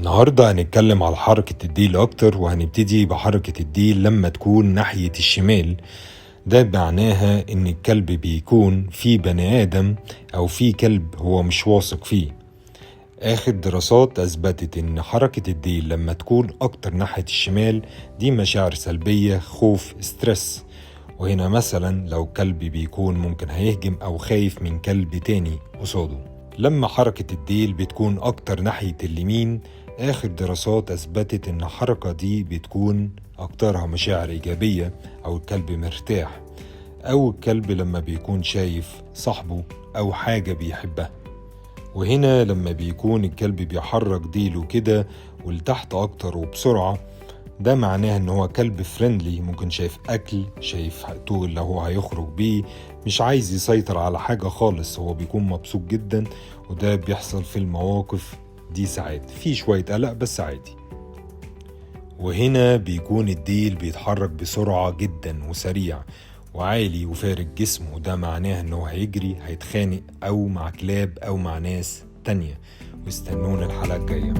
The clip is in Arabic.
النهاردة هنتكلم على حركة الديل أكتر، وهنبتدي بحركة الديل لما تكون ناحية الشمال. ده معناها إن الكلب بيكون في بني آدم أو في كلب هو مش واثق فيه. آخر دراسات أثبتت إن حركة الديل لما تكون أكتر ناحية الشمال دي مشاعر سلبية، خوف، ستريس. وهنا مثلا لو كلب بيكون ممكن هيهجم أو خايف من كلب تاني قصاده. لما حركة الديل بتكون أكتر ناحية اليمين، آخر دراسات أثبتت إن الحركة دي بتكون أكترها مشاعر إيجابية أو الكلب مرتاح، أو الكلب لما بيكون شايف صاحبه أو حاجة بيحبها. وهنا لما بيكون الكلب بيحرك ديله كده ولتحت أكتر وبسرعة، ده معناه ان هو كلب فريندلي، ممكن شايف اكل، شايف طول اللي هو هيخرج بيه، مش عايز يسيطر على حاجة خالص، هو بيكون مبسوط جدا. وده بيحصل في المواقف دي ساعات في شوية قلق بس عادي. وهنا بيكون الديل بيتحرك بسرعة جدا وسريع وعالي وفارق جسمه، وده معناه انه هيجري، هيتخانق او مع كلاب او مع ناس تانية. واستنونا الحلقة الجاية.